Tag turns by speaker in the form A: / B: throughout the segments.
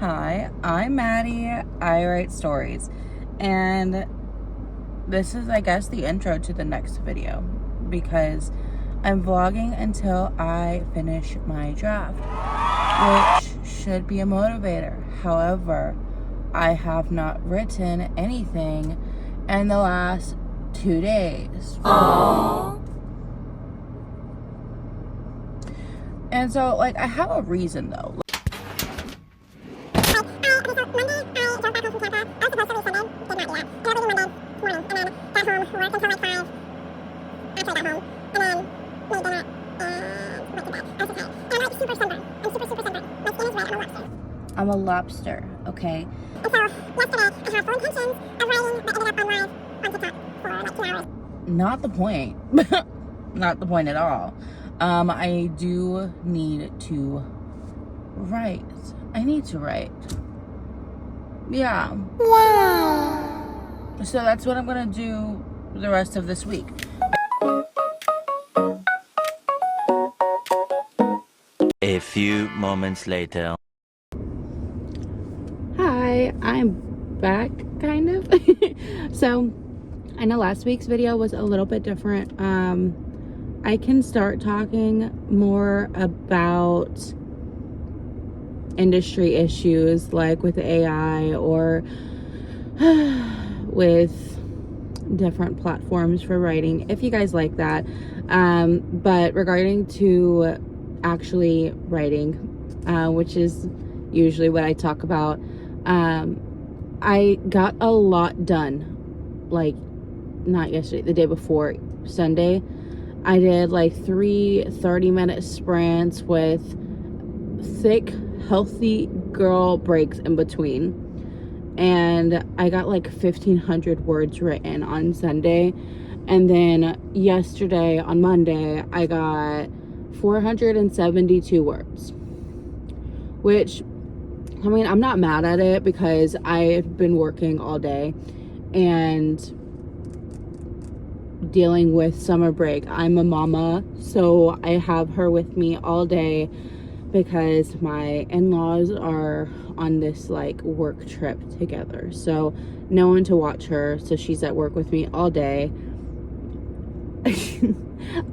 A: Hi, I'm Maddie. I write stories, and this is, I guess, the intro to the next video because I'm vlogging until I finish my draft, which should be a motivator. However, I have not written anything in the last 2 days.
B: Aww.
A: And so, like, I have a reason though. I'm a lobster, okay?
C: And so, yesterday, I had full intentions of writing, but ended up on live on TikTok for like 2 hours.
A: Not the point. Not the point at all. I do need to write. I need to write. Yeah.
B: Wow.
A: So that's what I'm gonna do the rest of this week.
D: A few moments later.
A: Hi, I'm back, kind of. So, I know last week's video was a little bit different. I can start talking more about industry issues like with AI or with different platforms for writing, if you guys like that. But regarding to actually writing, which is usually what I talk about, I got a lot done, like not yesterday, the day before, Sunday. I did like 3 30-minute sprints with thick, healthy girl breaks in between. And I got like 1,500 words written on Sunday. And then yesterday, on Monday, I got 472 words. Which, I mean, I'm not mad at it because I've been working all day and dealing with summer break. I'm a mama, so I have her with me all day because my in-laws are on this like work trip together, so no one to watch her, so she's at work with me all day.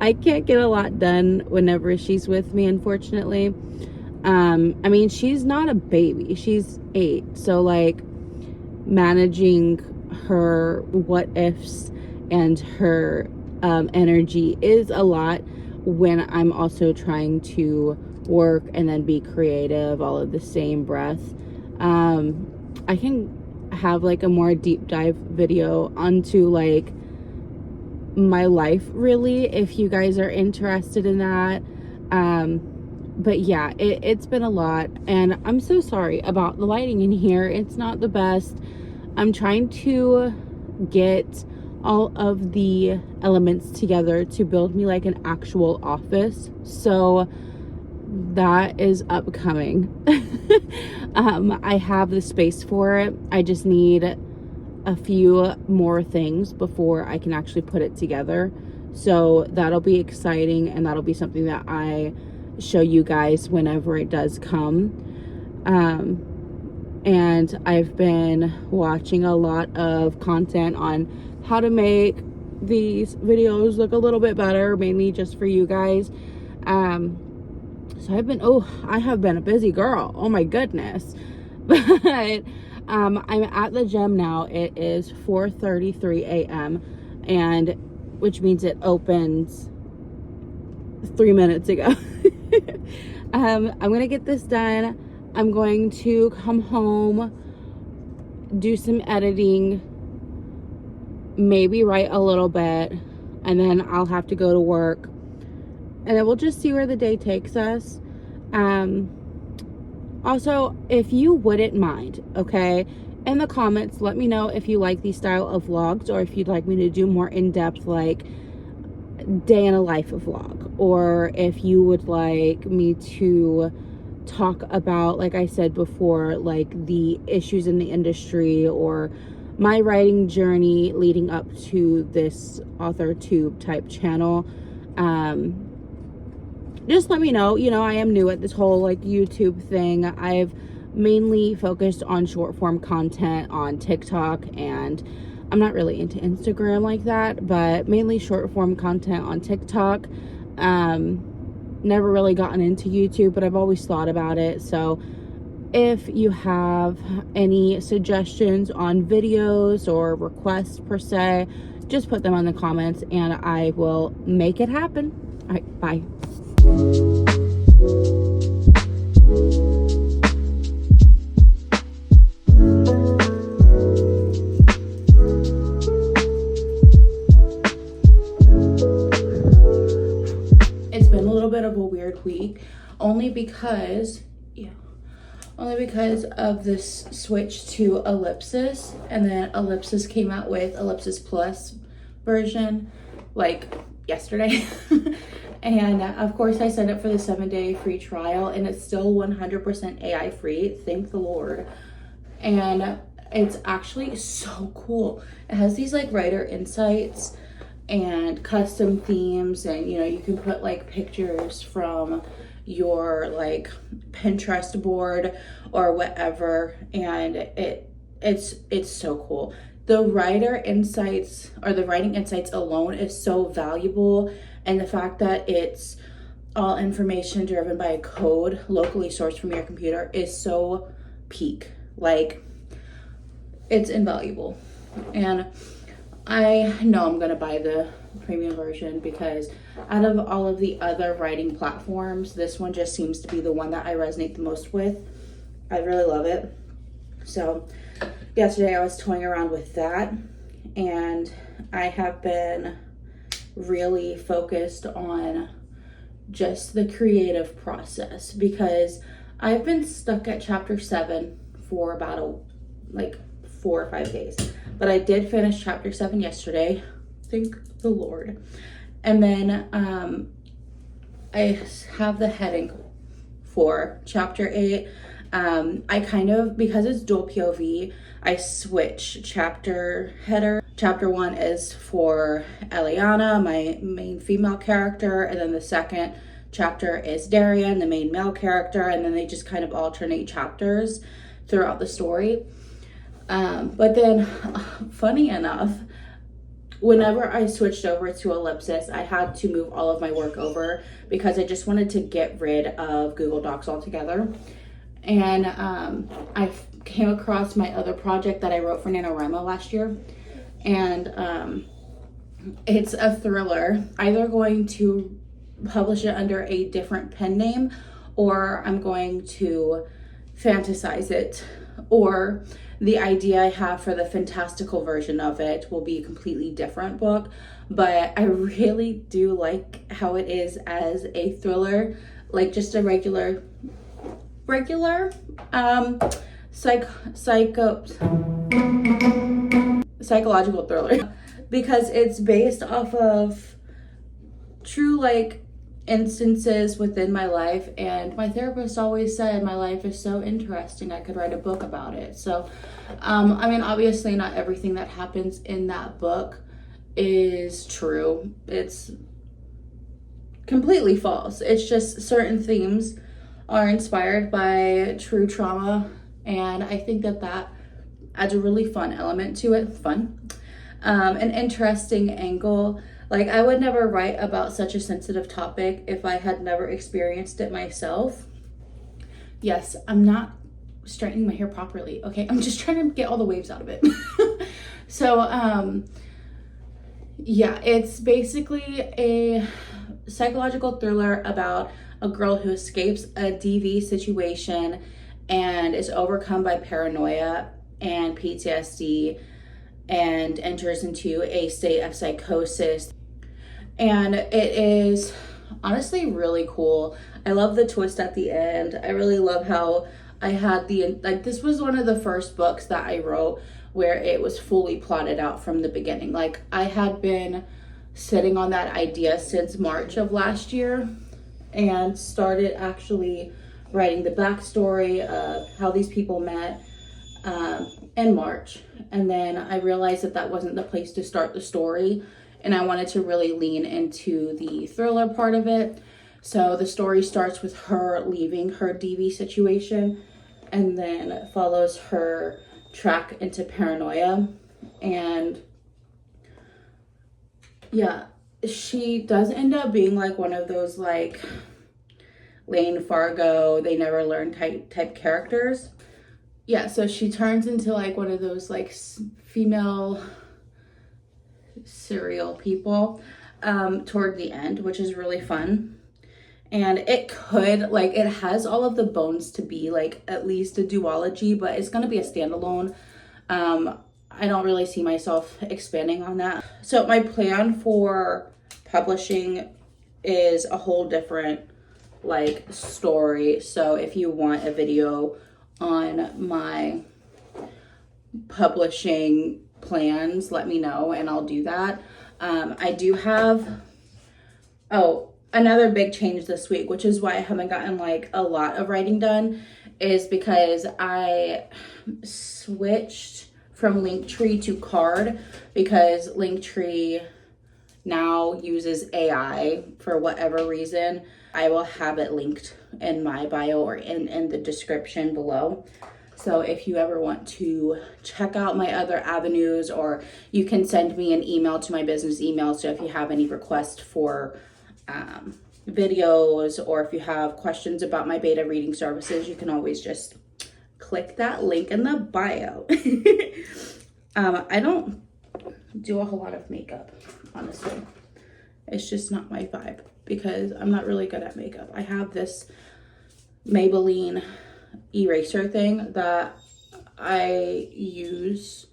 A: I can't get a lot done whenever she's with me, unfortunately. I mean, she's not a baby, she's 8, so like managing her what ifs and her energy is a lot when I'm also trying to work and then be creative all of the same breath. I can have like a more deep dive video onto like my life, really, if you guys are interested in that. But yeah, it's been a lot, and I'm so sorry about the lighting in here. It's not the best. I'm trying to get all of the elements together to build me like an actual office, so that is upcoming. I have the space for it. I just need a few more things before I can actually put it together, so that'll be exciting, and that'll be something that I show you guys whenever it does come. And I've been watching a lot of content on how to make these videos look a little bit better, mainly just for you guys. So I have been a busy girl, oh my goodness. But I'm at the gym now. It is 4:33 a.m. and which means it opens 3 minutes ago. I'm gonna get this done. I'm going to come home, do some editing, maybe write a little bit, and then I'll have to go to work, and then we'll just see where the day takes us. Also, if you wouldn't mind, okay, in the comments, let me know if you like these style of vlogs, or if you'd like me to do more in-depth, like day in a life of vlog, or if you would like me to talk about, like I said before, like the issues in the industry or my writing journey leading up to this Authortube type channel. Just let me know. You know, I am new at this whole like YouTube thing. I've mainly focused on short form content on TikTok, and I'm not really into Instagram like that, but mainly short form content on TikTok. Never really gotten into YouTube, but I've always thought about it. So if you have any suggestions on videos or requests per se, just put them in the comments and I will make it happen. All right, bye. It's been a little bit of a weird week, only because of this switch to Ellipsis, and then Ellipsis came out with Ellipsis Plus version like yesterday. And of course I signed up for the 7-day free trial, and it's still 100% AI free, thank the Lord. And it's actually so cool. It has these like writer insights and custom themes, and you can put like pictures from your like Pinterest board or whatever, and it's so cool. The writing insights alone is so valuable, and the fact that it's all information driven by a code locally sourced from your computer is so peak. Like, it's invaluable. And I know I'm gonna buy the premium version because out of all of the other writing platforms, this one just seems to be the one that I resonate the most with. I really love it. So yesterday I was toying around with that, and I have been really focused on just the creative process, because I've been stuck at chapter 7 for about like 4 or 5 days. But I did finish chapter 7 yesterday, thank the Lord. And then I have the heading for chapter 8. I kind of, because it's dual POV, I switch chapter header. Chapter 1 is for Eliana, my main female character, and then the second chapter is Darian, the main male character, and then they just kind of alternate chapters throughout the story. But then, funny enough, whenever I switched over to Ellipsis, I had to move all of my work over because I just wanted to get rid of Google Docs altogether. And I came across my other project that I wrote for NaNoWriMo last year. And it's a thriller. Either going to publish it under a different pen name, or I'm going to fantasize it, or the idea I have for the fantastical version of it will be a completely different book. But I really do like how it is as a thriller, like just a regular psychological thriller, because it's based off of true like instances within my life, and my therapist always said my life is so interesting I could write a book about it. So I mean, obviously not everything that happens in that book is true. It's completely false. It's just certain themes are inspired by true trauma, and I think that adds a really fun element to it. An interesting angle. Like, I would never write about such a sensitive topic if I had never experienced it myself. Yes, I'm not straightening my hair properly, okay? I'm just trying to get all the waves out of it. So, yeah, it's basically a psychological thriller about a girl who escapes a DV situation and is overcome by paranoia and PTSD and enters into a state of psychosis. And it is honestly really cool. I love the twist at the end. I really love how I had this was one of the first books that I wrote where it was fully plotted out from the beginning. Like, I had been sitting on that idea since March of last year and started actually writing the backstory of how these people met in March. And then I realized that wasn't the place to start the story, and I wanted to really lean into the thriller part of it. So the story starts with her leaving her DV situation and then follows her track into paranoia. And yeah, she does end up being like one of those like Lane Fargo, they never learn type characters. Yeah, so she turns into like one of those like female serial people toward the end, which is really fun. And it could, like, it has all of the bones to be like at least a duology, but it's going to be a standalone. I don't really see myself expanding on that. So my plan for publishing is a whole different like story. So if you want a video on my publishing plans, let me know and I'll do that. I do have, another big change this week, which is why I haven't gotten like a lot of writing done, is because I switched from Linktree to Card, because Linktree now uses AI for whatever reason. I will have it linked in my bio or in the description below. So if you ever want to check out my other avenues, or you can send me an email to my business email. So if you have any requests for videos, or if you have questions about my beta reading services, you can always just click that link in the bio. I don't do a whole lot of makeup, honestly. It's just not my vibe, because I'm not really good at makeup. I have this Maybelline eraser thing that I use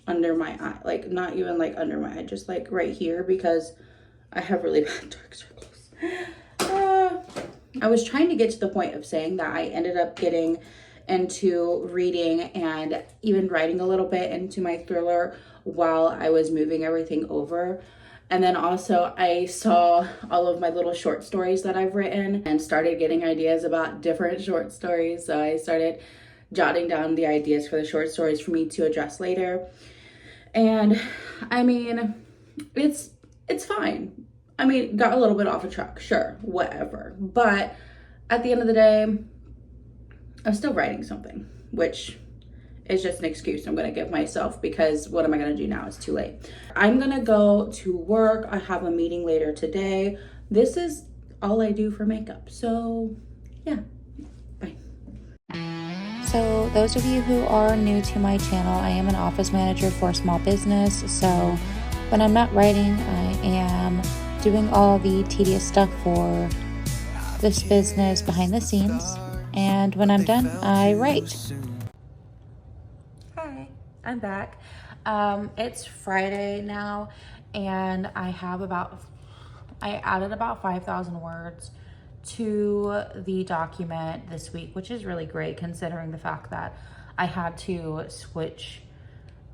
A: under my eye, like not even like under my eye, just like right here, because I have really bad dark circles. I was trying to get to the point of saying that I ended up getting into reading and even writing a little bit into my thriller while I was moving everything over. And then also I saw all of my little short stories that I've written and started getting ideas about different short stories. So I started jotting down the ideas for the short stories for me to address later. And I mean, it's fine. I mean, got a little bit off a track, sure, whatever. But at the end of the day, I'm still writing something, which is just an excuse I'm going to give myself, because what am I going to do now? It's too late. I'm going to go to work. I have a meeting later today. This is all I do for makeup. So yeah, bye.
B: So those of you who are new to my channel, I am an office manager for a small business. So when I'm not writing, I am doing all the tedious stuff for this business behind the scenes. And when I'm done, I write. Hi, I'm back. It's Friday now, and I added about 5,000 words to the document this week, which is really great considering the fact that I had to switch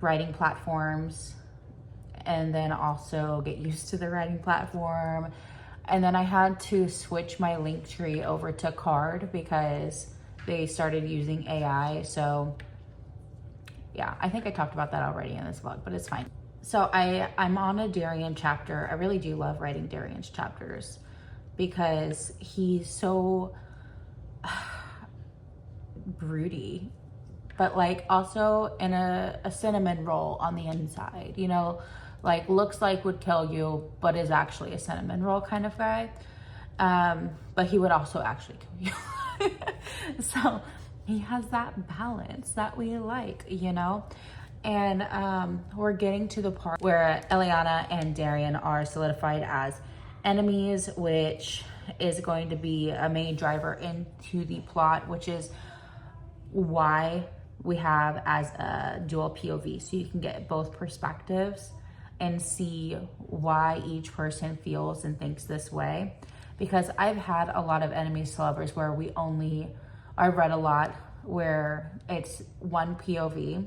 B: writing platforms and then also get used to the writing platform. And then I had to switch my Linktree over to Card because they started using AI. So yeah, I think I talked about that already in this vlog, but it's fine. So I'm on a Darian chapter. I really do love writing Darian's chapters because he's so broody, but like also in a cinnamon roll on the inside, you know, like looks like would kill you, but is actually a cinnamon roll kind of guy. But he would also actually kill you. So he has that balance that we like, you know? And we're getting to the part where Eliana and Darian are solidified as enemies, which is going to be a main driver into the plot, which is why we have as a dual POV, so you can get both perspectives and see why each person feels and thinks this way. Because I've had a lot of enemies to lovers where I've read a lot where it's one POV.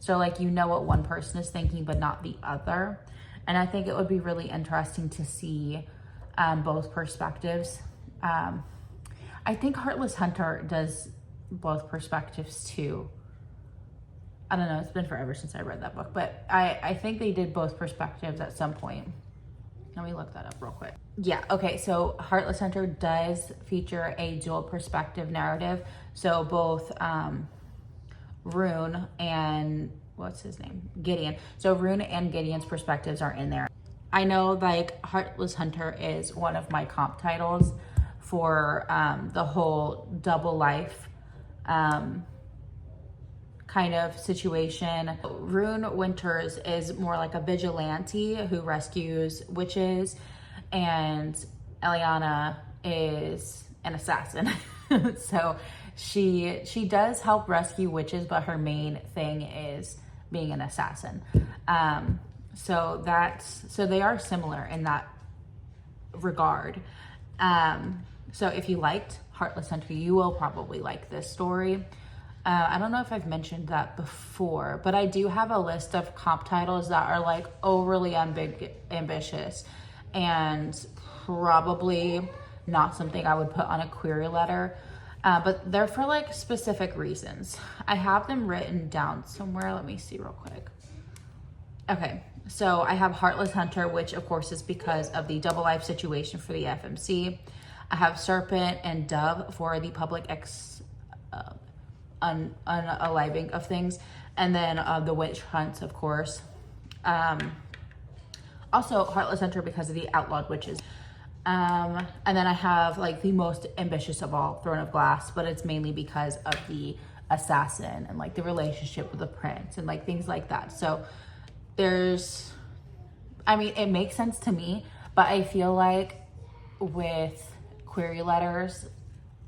B: So like, you know what one person is thinking, but not the other. And I think it would be really interesting to see both perspectives. I think Heartless Hunter does both perspectives too. I don't know, it's been forever since I read that book, but I think they did both perspectives at some point. Let me look that up real quick. Yeah, okay, so Heartless Hunter does feature a dual perspective narrative. So both Rune and, what's his name? Gideon. So Rune and Gideon's perspectives are in there. I know like Heartless Hunter is one of my comp titles for the whole double life kind of situation. Rune Winters is more like a vigilante who rescues witches, and Eliana is an assassin. So she does help rescue witches, but her main thing is being an assassin. So they are similar in that regard. So if you liked Heartless Hunter, you will probably like this story. I don't know if I've mentioned that before, but I do have a list of comp titles that are like overly ambitious and probably not something I would put on a query letter, but they're for like specific reasons. I have them written down somewhere. Let me see real quick. Okay, so I have Heartless Hunter, which of course is because of the double life situation for the FMC. I have Serpent and Dove for the public unaliving of things, and then the witch hunts, of course. Also Heartless Hunter because of the outlawed witches. And then I have like the most ambitious of all, Throne of Glass, but it's mainly because of the assassin and like the relationship with the prince and like things like that. So I mean, it makes sense to me, but I feel like with query letters,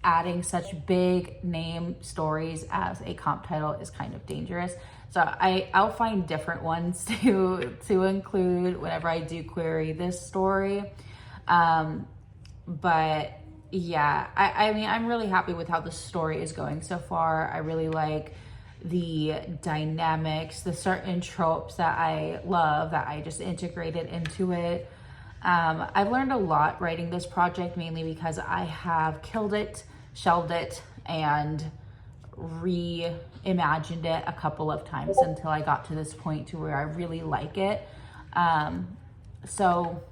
B: adding such big name stories as a comp title is kind of dangerous. So I'll find different ones to include whenever I do query this story. But yeah, I mean, I'm really happy with how the story is going so far. I really like the dynamics, the certain tropes that I love that I just integrated into it. I've learned a lot writing this project, mainly because I have killed it, shelved it, and reimagined it a couple of times until I got to this point to where I really like it. So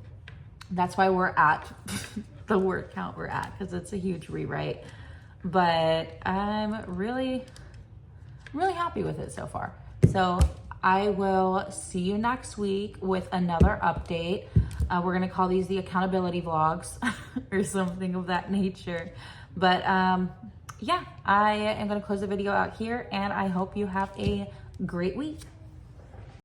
B: that's why we're at the word count we're at, because it's a huge rewrite. But I'm really happy with it so far. So I will see you next week with another update. We're gonna call these the accountability vlogs or something of that nature. But yeah, I am gonna close the video out here, and I hope you have a great week.